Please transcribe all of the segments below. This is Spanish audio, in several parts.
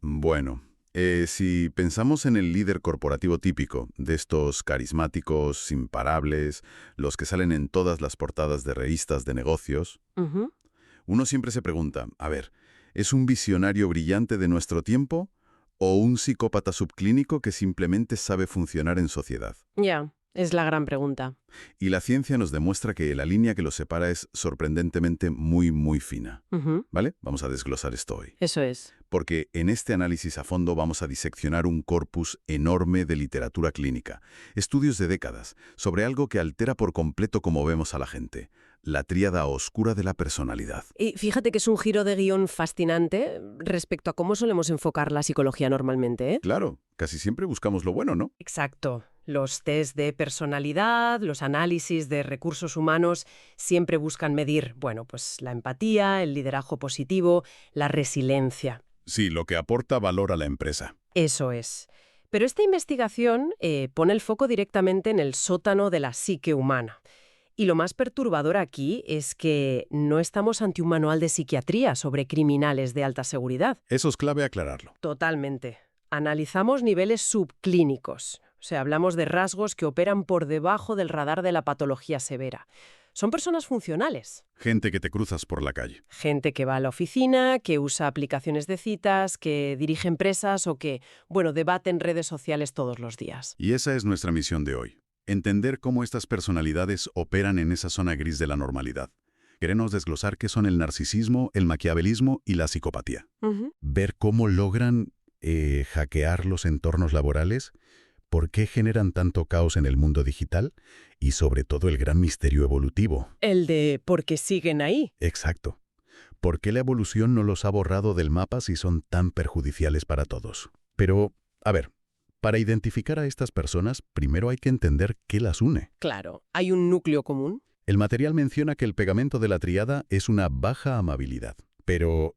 Bueno, si pensamos en el líder corporativo típico, de estos carismáticos, imparables, los que salen en todas las portadas de revistas de negocios, Ujú. uno siempre se pregunta, a ver, ¿es un visionario brillante de nuestro tiempo o un psicópata subclínico que simplemente sabe funcionar en sociedad? Ya, es la gran pregunta. Y la ciencia nos demuestra que la línea que los separa es sorprendentemente muy fina. Ujú. ¿Vale? Vamos a desglosar esto hoy. Eso es. Porque en este análisis a fondo vamos a diseccionar un corpus enorme de literatura clínica, estudios de décadas, sobre algo que altera por completo cómo vemos a la gente, la tríada oscura de la personalidad. Y fíjate que es un giro de guión fascinante respecto a cómo solemos enfocar la psicología normalmente, ¿eh? Claro, casi siempre buscamos lo bueno, ¿no? Exacto. Los test de personalidad, los análisis de recursos humanos siempre buscan medir, bueno, pues la empatía, el liderazgo positivo, la resiliencia. Sí, lo que aporta valor a la empresa. Eso es. Pero esta investigación pone el foco directamente en el sótano de la psique humana. Y lo más perturbador aquí es que no estamos ante un manual de psiquiatría sobre criminales de alta seguridad. Eso es clave aclararlo. Totalmente. Analizamos niveles subclínicos. O sea, hablamos de rasgos que operan por debajo del radar de la patología severa. Son personas funcionales. Gente que te cruzas por la calle. Gente que va a la oficina, que usa aplicaciones de citas, que dirige empresas o que, bueno, debate en redes sociales todos los días. Y esa es nuestra misión de hoy. Entender cómo estas personalidades operan en esa zona gris de la normalidad. Queremos desglosar qué son el narcisismo, el maquiavelismo y la psicopatía. Ujú. Ver cómo logran hackear los entornos laborales, por qué generan tanto caos en el mundo digital y sobre todo el gran misterio evolutivo. El de ¿por qué siguen ahí? Exacto. ¿Por qué la evolución no los ha borrado del mapa si son tan perjudiciales para todos? Pero, a ver, para identificar a estas personas, primero hay que entender qué las une. Claro, hay un núcleo común. El material menciona que el pegamento de la tríada es una baja amabilidad. Pero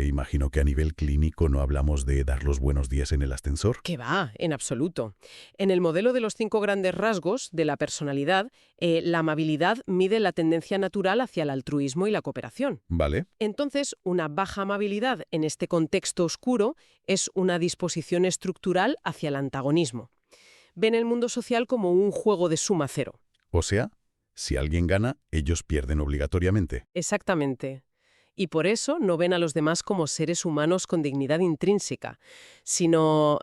imagino que a nivel clínico no hablamos de dar los buenos días en el ascensor. Que va, en absoluto. En el modelo de los 5 grandes rasgos de la personalidad, la amabilidad mide la tendencia natural hacia el altruismo y la cooperación. ¿Vale? Entonces, una baja amabilidad en este contexto oscuro es una disposición estructural hacia el antagonismo. Ven el mundo social como un juego de suma cero. O sea, si alguien gana, ellos pierden obligatoriamente. Exactamente. Y por eso no ven a los demás como seres humanos con dignidad intrínseca, sino,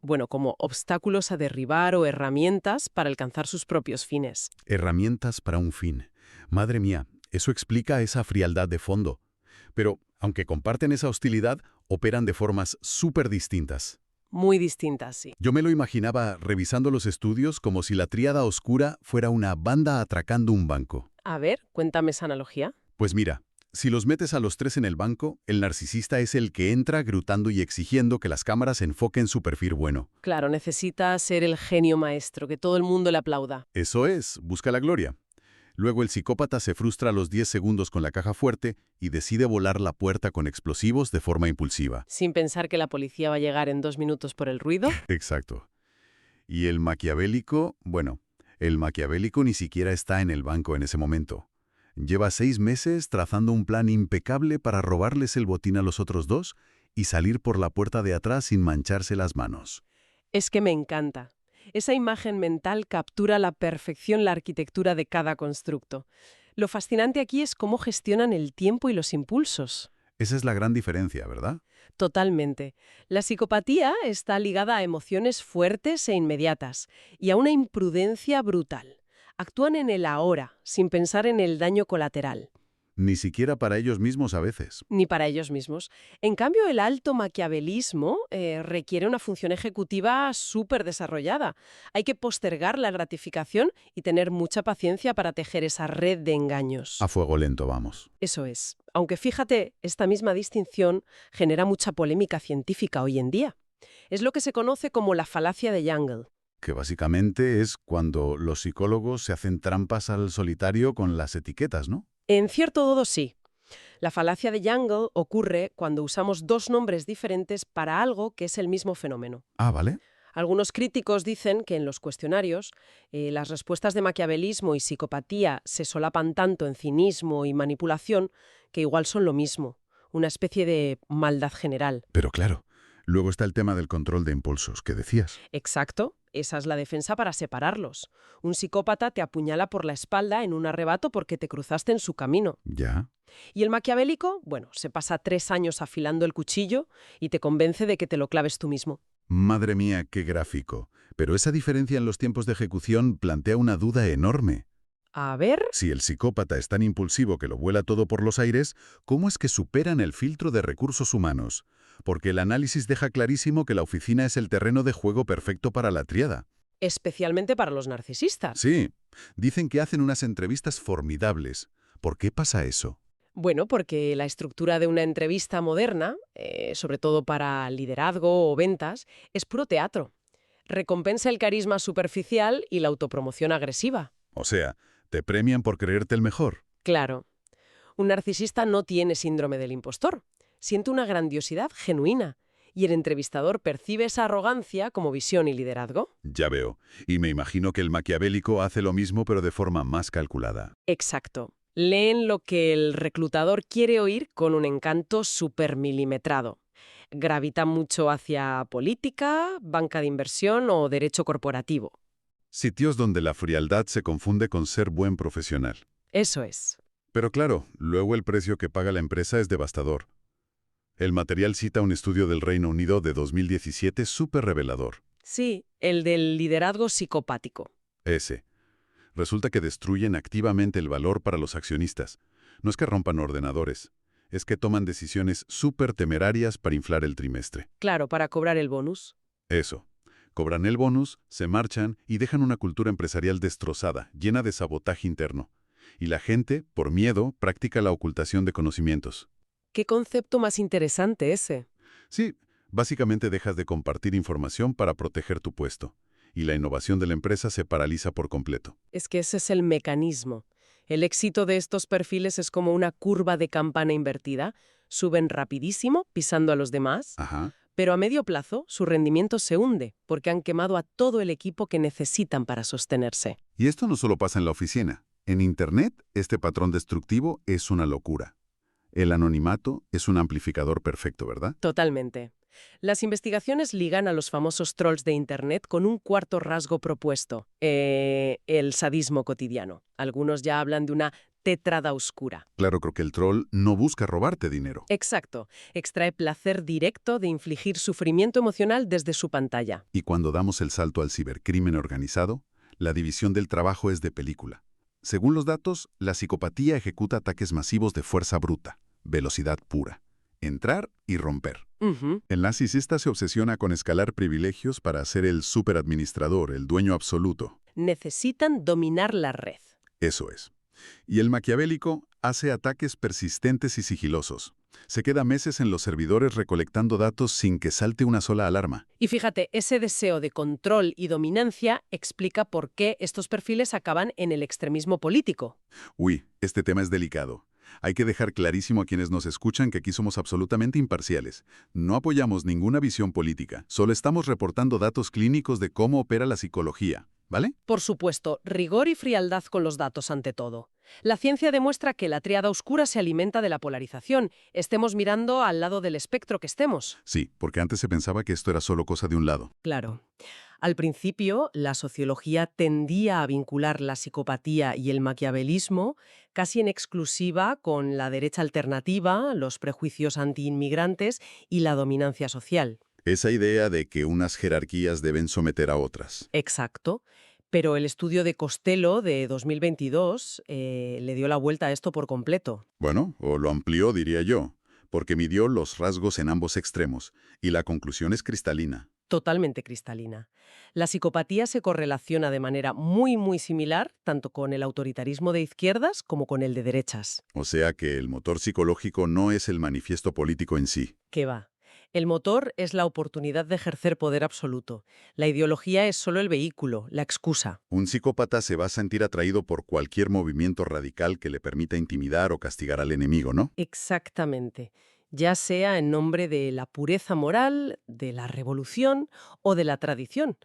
bueno, como obstáculos a derribar o herramientas para alcanzar sus propios fines. Herramientas para un fin. Madre mía, eso explica esa frialdad de fondo. Pero, aunque comparten esa hostilidad, operan de formas súper distintas. Muy distintas, sí. Yo me lo imaginaba revisando los estudios como si la tríada oscura fuera una banda atracando un banco. A ver, cuéntame esa analogía. Pues mira, si los metes a los tres en el banco, el narcisista es el que entra gritando y exigiendo que las cámaras enfoquen su perfil bueno. Claro, necesita ser el genio maestro, que todo el mundo le aplauda. Eso es, busca la gloria. Luego el psicópata se frustra a los 10 segundos con la caja fuerte y decide volar la puerta con explosivos de forma impulsiva. Sin pensar que la policía va a llegar en 2 minutos por el ruido. Exacto. Y el maquiavélico, bueno, el maquiavélico ni siquiera está en el banco en ese momento. Lleva 6 meses trazando un plan impecable para robarles el botín a los otros dos y salir por la puerta de atrás sin mancharse las manos. Es que me encanta. Esa imagen mental captura a la perfección la arquitectura de cada constructo. Lo fascinante aquí es cómo gestionan el tiempo y los impulsos. Esa es la gran diferencia, ¿verdad? Totalmente. La psicopatía está ligada a emociones fuertes e inmediatas y a una imprudencia brutal. Actúan en el ahora, sin pensar en el daño colateral. Ni siquiera para ellos mismos a veces. Ni para ellos mismos. En cambio, el alto maquiavelismo requiere una función ejecutiva súper desarrollada. Hay que postergar la gratificación y tener mucha paciencia para tejer esa red de engaños. A fuego lento, vamos. Eso es. Aunque fíjate, esta misma distinción genera mucha polémica científica hoy en día. Es lo que se conoce como la falacia de Young. Que básicamente es cuando los psicólogos se hacen trampas al solitario con las etiquetas, ¿no? En cierto modo, sí. La falacia de Young ocurre cuando usamos 2 nombres diferentes para algo que es el mismo fenómeno. Ah, ¿vale? Algunos críticos dicen que en los cuestionarios las respuestas de maquiavelismo y psicopatía se solapan tanto en cinismo y manipulación que igual son lo mismo, una especie de maldad general. Pero claro, Luego está el tema del control de impulsos, que decías. Exacto, esa es la defensa para separarlos. Un psicópata te apuñala por la espalda en un arrebato porque te cruzaste en su camino. Ya. Y el maquiavélico, bueno, se pasa 3 años afilando el cuchillo y te convence de que te lo claves tú mismo. Madre mía, qué gráfico. Pero esa diferencia en los tiempos de ejecución plantea una duda enorme. A ver, Si el psicópata es tan impulsivo que lo vuela todo por los aires, ¿cómo es que superan el filtro de recursos humanos? Porque el análisis deja clarísimo que la oficina es el terreno de juego perfecto para la tríada. especialmente para los narcisistas. Sí, dicen que hacen unas entrevistas formidables. ¿Por qué pasa eso? Bueno, porque la estructura de una entrevista moderna, sobre todo para liderazgo o ventas, es puro teatro. Recompensa el carisma superficial y la autopromoción agresiva. O sea, te premian por creerte el mejor. Claro, un narcisista no tiene síndrome del impostor. Siente una grandiosidad genuina. Y el entrevistador percibe esa arrogancia como visión y liderazgo. Ya veo. Y me imagino que el maquiavélico hace lo mismo pero de forma más calculada. Exacto. Leen lo que el reclutador quiere oír con un encanto supermilimetrado. Gravita mucho hacia política, banca de inversión o derecho corporativo. Sitios donde la frialdad se confunde con ser buen profesional. Eso es. Pero claro, luego el precio que paga la empresa es devastador. El material cita un estudio del Reino Unido de 2017 súper revelador. Sí, el del liderazgo psicopático. Ese. Resulta que destruyen activamente el valor para los accionistas. No es que rompan ordenadores, es que toman decisiones súper temerarias para inflar el trimestre. Claro, para cobrar el bonus. Eso. Cobran el bonus, se marchan y dejan una cultura empresarial destrozada, llena de sabotaje interno. Y la gente, por miedo, practica la ocultación de conocimientos. ¿Qué concepto más interesante ese? Sí, básicamente dejas de compartir información para proteger tu puesto. Y la innovación de la empresa se paraliza por completo. Es que ese es el mecanismo. El éxito de estos perfiles es como una curva de campana invertida. Suben rapidísimo, pisando a los demás, Ajá. pero a medio plazo su rendimiento se hunde porque han quemado a todo el equipo que necesitan para sostenerse. Y esto no solo pasa en la oficina. En Internet, este patrón destructivo es una locura. El anonimato es un amplificador perfecto, ¿verdad? Totalmente. Las investigaciones ligan a los famosos trolls de Internet con un cuarto rasgo propuesto, el sadismo cotidiano. Algunos ya hablan de una tétrada oscura. Claro, creo que el troll no busca robarte dinero. Exacto. Extrae placer directo de infligir sufrimiento emocional desde su pantalla. Y cuando damos el salto al cibercrimen organizado, la división del trabajo es de película. Según los datos, la psicopatía ejecuta ataques masivos de fuerza bruta, velocidad pura, entrar y romper. Ujú. El narcisista se obsesiona con escalar privilegios para ser el superadministrador, el dueño absoluto. Necesitan dominar la red. Eso es. Y el maquiavélico hace ataques persistentes y sigilosos. Se queda meses en los servidores recolectando datos sin que salte una sola alarma. Y fíjate, ese deseo de control y dominancia explica por qué estos perfiles acaban en el extremismo político. Uy, este tema es delicado. Hay que dejar clarísimo a quienes nos escuchan que aquí somos absolutamente imparciales. No apoyamos ninguna visión política, solo estamos reportando datos clínicos de cómo opera la psicología, ¿vale? Por supuesto, rigor y frialdad con los datos ante todo. La ciencia demuestra que la tríada oscura se alimenta de la polarización, estemos mirando al lado del espectro que estemos. Sí, porque antes se pensaba que esto era solo cosa de un lado. Claro. Al principio, la sociología tendía a vincular la psicopatía y el maquiavelismo casi en exclusiva con la derecha alternativa, los prejuicios antiinmigrantes y la dominancia social. Esa idea de que unas jerarquías deben someter a otras. Exacto. Pero el estudio de Costello de 2022 le dio la vuelta a esto por completo. Bueno, o lo amplió, diría yo, porque midió los rasgos en ambos extremos, y la conclusión es cristalina. Totalmente cristalina. La psicopatía se correlaciona de manera muy similar tanto con el autoritarismo de izquierdas como con el de derechas. O sea que el motor psicológico no es el manifiesto político en sí. ¿Qué va? El motor es la oportunidad de ejercer poder absoluto. La ideología es solo el vehículo, la excusa. Un psicópata se va a sentir atraído por cualquier movimiento radical que le permita intimidar o castigar al enemigo, ¿no? Exactamente. Ya sea en nombre de la pureza moral, de la revolución o de la tradición.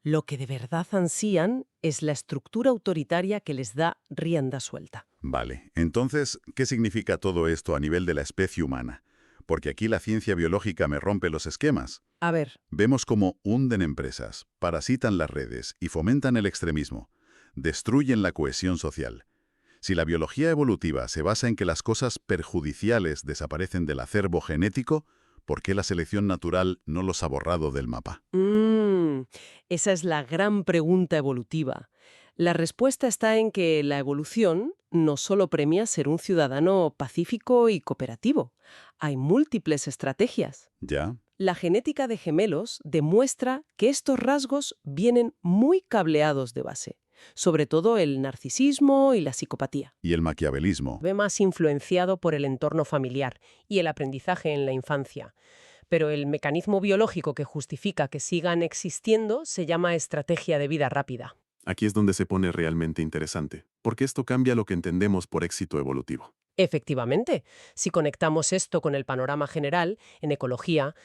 Lo que de verdad ansían es la estructura autoritaria que les da rienda suelta. Vale, entonces, ¿qué significa todo esto a nivel de la especie humana? porque aquí la ciencia biológica me rompe los esquemas. A ver, Vemos cómo hunden empresas, parasitan las redes y fomentan el extremismo. Destruyen la cohesión social. Si la biología evolutiva se basa en que las cosas perjudiciales desaparecen del acervo genético, ¿por qué la selección natural no los ha borrado del mapa? esa es la gran pregunta evolutiva. La respuesta está en que la evolución no solo premia ser un ciudadano pacífico y cooperativo. Hay múltiples estrategias. ¿Ya? La genética de gemelos demuestra que estos rasgos vienen muy cableados de base, sobre todo el narcisismo y la psicopatía. ¿Y el maquiavelismo? Ve más influenciado por el entorno familiar y el aprendizaje en la infancia. Pero el mecanismo biológico que justifica que sigan existiendo se llama estrategia de vida rápida. Aquí es donde se pone realmente interesante, porque esto cambia lo que entendemos por éxito evolutivo. Efectivamente, si conectamos esto con el panorama general, en ecología,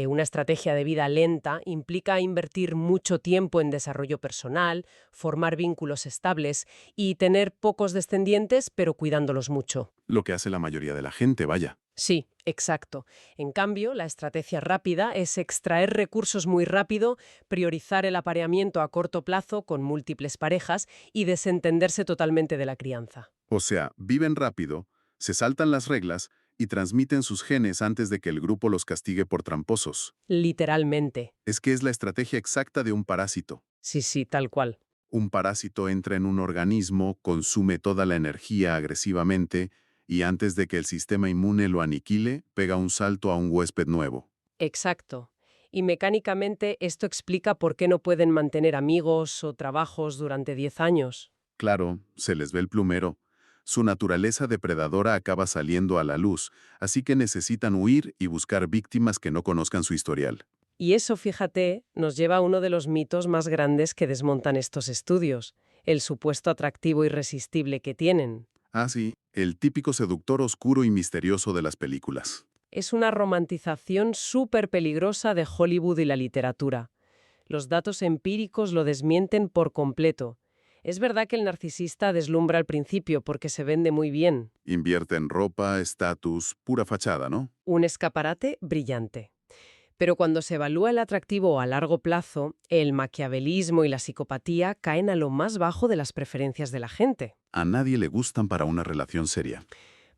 una estrategia de vida lenta implica invertir mucho tiempo en desarrollo personal, formar vínculos estables y tener pocos descendientes, pero cuidándolos mucho. Lo que hace la mayoría de la gente, vaya. Sí, exacto. En cambio, la estrategia rápida es extraer recursos muy rápido, priorizar el apareamiento a corto plazo con múltiples parejas y desentenderse totalmente de la crianza. O sea, viven rápido, se saltan las reglas y transmiten sus genes antes de que el grupo los castigue por tramposos. Literalmente. Es que es la estrategia exacta de un parásito. Sí, tal cual. Un parásito entra en un organismo, consume toda la energía agresivamente y antes de que el sistema inmune lo aniquile, pega un salto a un huésped nuevo. Exacto. Y mecánicamente esto explica por qué no pueden mantener amigos o trabajos durante 10 años. Claro, se les ve el plumero. Su naturaleza depredadora acaba saliendo a la luz, así que necesitan huir y buscar víctimas que no conozcan su historial. Y eso, fíjate, nos lleva a uno de los mitos más grandes que desmontan estos estudios, el supuesto atractivo irresistible que tienen. Ah, sí, el típico seductor oscuro y misterioso de las películas. Es una romantización súper peligrosa de Hollywood y la literatura. Los datos empíricos lo desmienten por completo. Es verdad que el narcisista deslumbra al principio porque se vende muy bien. Invierte en ropa, estatus, pura fachada, ¿no? Un escaparate brillante. Pero cuando se evalúa el atractivo a largo plazo, el maquiavelismo y la psicopatía caen a lo más bajo de las preferencias de la gente. A nadie le gustan para una relación seria.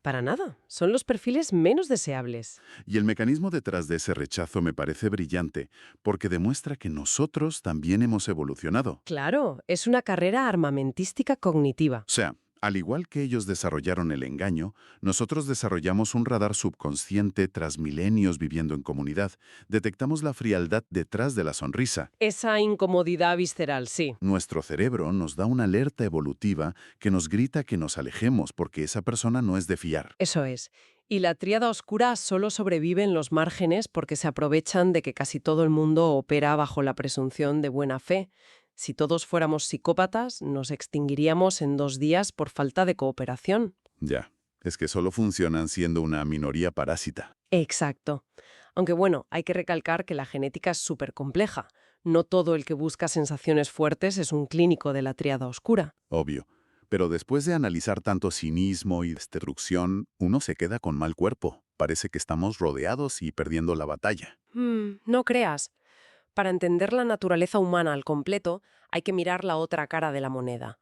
Para nada, son los perfiles menos deseables. Y el mecanismo detrás de ese rechazo me parece brillante, porque demuestra que nosotros también hemos evolucionado. Claro, es una carrera armamentística cognitiva. O sea, al igual que ellos desarrollaron el engaño, nosotros desarrollamos un radar subconsciente tras milenios viviendo en comunidad. Detectamos la frialdad detrás de la sonrisa. Esa incomodidad visceral, sí. Nuestro cerebro nos da una alerta evolutiva que nos grita que nos alejemos porque esa persona no es de fiar. Eso es. Y la tríada oscura solo sobrevive en los márgenes porque se aprovechan de que casi todo el mundo opera bajo la presunción de buena fe. Si todos fuéramos psicópatas, nos extinguiríamos en 2 días por falta de cooperación. Ya, es que solo funcionan siendo una minoría parásita. Exacto. Aunque bueno, hay que recalcar que la genética es súper compleja. No todo el que busca sensaciones fuertes es un clínico de la tríada oscura. Obvio. Pero después de analizar tanto cinismo y destrucción, uno se queda con mal cuerpo. Parece que estamos rodeados y perdiendo la batalla. No creas. Para entender la naturaleza humana al completo, hay que mirar la otra cara de la moneda.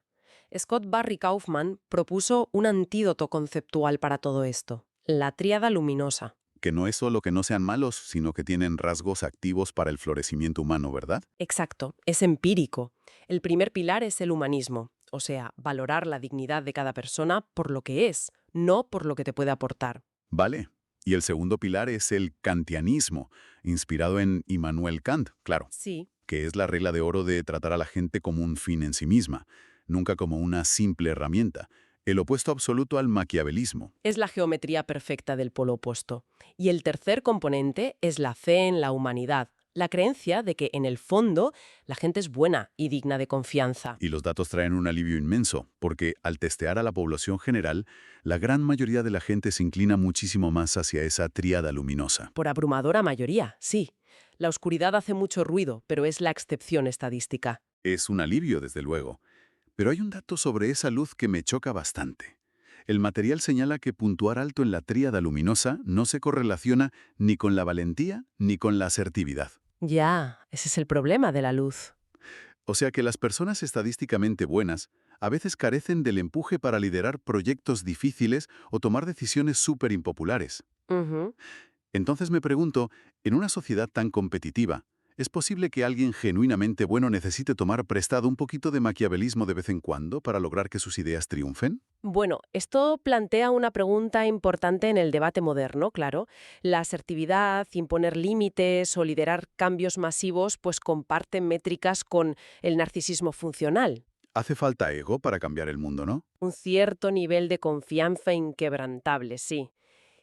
Scott Barry Kaufman propuso un antídoto conceptual para todo esto, la tríada luminosa. Que no es solo que no sean malos, sino que tienen rasgos activos para el florecimiento humano, ¿verdad? Exacto, es empírico. El primer pilar es el humanismo, o sea, valorar la dignidad de cada persona por lo que es, no por lo que te puede aportar. Vale. Y el segundo pilar es el kantianismo, inspirado en Immanuel Kant, claro, Sí, que es la regla de oro de tratar a la gente como un fin en sí misma, nunca como una simple herramienta, el opuesto absoluto al maquiavelismo. es la geometría perfecta del polo opuesto. Y el tercer componente es la fe en la humanidad, la creencia de que en el fondo la gente es buena y digna de confianza. Y los datos traen un alivio inmenso, porque al testear a la población general, la gran mayoría de la gente se inclina muchísimo más hacia esa tríada luminosa. Por abrumadora mayoría, sí. La oscuridad hace mucho ruido, pero es la excepción estadística. Es un alivio, desde luego. Pero hay un dato sobre esa luz que me choca bastante. El material señala que puntuar alto en la tríada luminosa no se correlaciona ni con la valentía ni con la asertividad. Ya, ese es el problema de la luz. O sea que las personas estadísticamente buenas a veces carecen del empuje para liderar proyectos difíciles o tomar decisiones súper impopulares. Ujú. Entonces me pregunto, en una sociedad tan competitiva, ¿es posible que alguien genuinamente bueno necesite tomar prestado un poquito de maquiavelismo de vez en cuando para lograr que sus ideas triunfen? Bueno, esto plantea una pregunta importante en el debate moderno, claro. La asertividad, imponer límites o liderar cambios masivos, pues comparten métricas con el narcisismo funcional. Hace falta ego para cambiar el mundo, ¿no? Un cierto nivel de confianza inquebrantable, sí.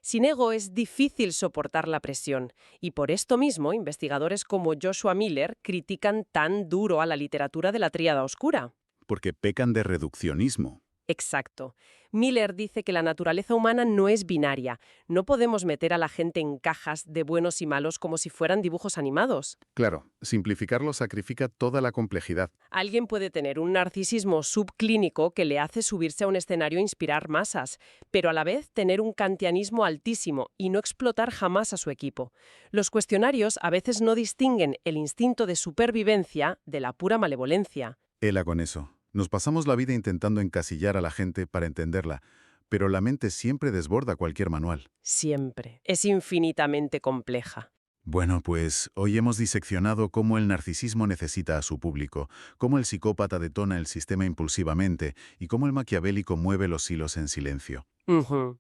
Sin ego es difícil soportar la presión, y por esto mismo investigadores como Joshua Miller critican tan duro a la literatura de la tríada oscura. Porque pecan de reduccionismo. Exacto. Miller dice que la naturaleza humana no es binaria. No podemos meter a la gente en cajas de buenos y malos como si fueran dibujos animados. Claro, simplificarlo sacrifica toda la complejidad. Alguien puede tener un narcisismo subclínico que le hace subirse a un escenario e inspirar masas, pero a la vez tener un kantianismo altísimo y no explotar jamás a su equipo. Los cuestionarios a veces no distinguen el instinto de supervivencia de la pura malevolencia. Hela con eso. Nos pasamos la vida intentando encasillar a la gente para entenderla, pero la mente siempre desborda cualquier manual. Siempre. Es infinitamente compleja. Bueno, pues hoy hemos diseccionado cómo el narcisismo necesita a su público, cómo el psicópata detona el sistema impulsivamente y cómo el maquiavélico mueve los hilos en silencio. Ujú.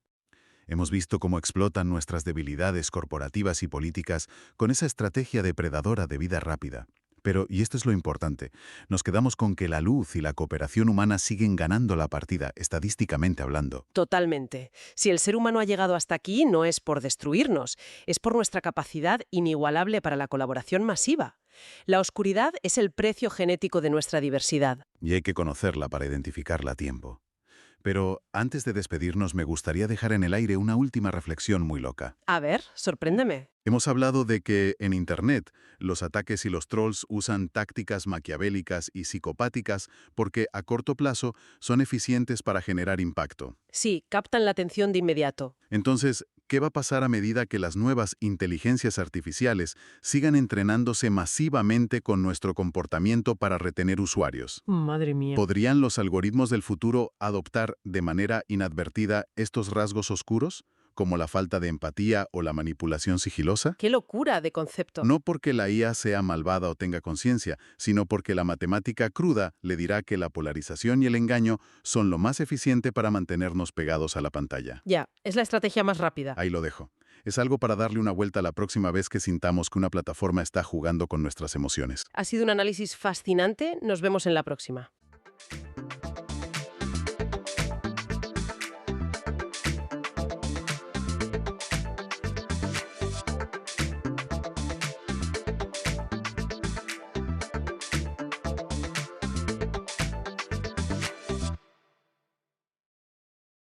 Hemos visto cómo explotan nuestras debilidades corporativas y políticas con esa estrategia depredadora de vida rápida. Pero, y esto es lo importante, nos quedamos con que la luz y la cooperación humana siguen ganando la partida, estadísticamente hablando. Totalmente. Si el ser humano ha llegado hasta aquí, no es por destruirnos, es por nuestra capacidad inigualable para la colaboración masiva. La oscuridad es el precio genético de nuestra diversidad. Y hay que conocerla para identificarla a tiempo. Pero antes de despedirnos me gustaría dejar en el aire una última reflexión muy loca. A ver, sorpréndeme. Hemos hablado de que en Internet los ataques y los trolls usan tácticas maquiavélicas y psicopáticas porque a corto plazo son eficientes para generar impacto. Sí, captan la atención de inmediato. Entonces, ¿qué va a pasar a medida que las nuevas inteligencias artificiales sigan entrenándose masivamente con nuestro comportamiento para retener usuarios? Madre mía. ¿Podrían los algoritmos del futuro adoptar de manera inadvertida estos rasgos oscuros, como la falta de empatía o la manipulación sigilosa? ¡Qué locura de concepto! No porque la IA sea malvada o tenga conciencia, sino porque la matemática cruda le dirá que la polarización y el engaño son lo más eficiente para mantenernos pegados a la pantalla. Ya, es la estrategia más rápida. Ahí lo dejo. Es algo para darle una vuelta la próxima vez que sintamos que una plataforma está jugando con nuestras emociones. Ha sido un análisis fascinante. Nos vemos en la próxima.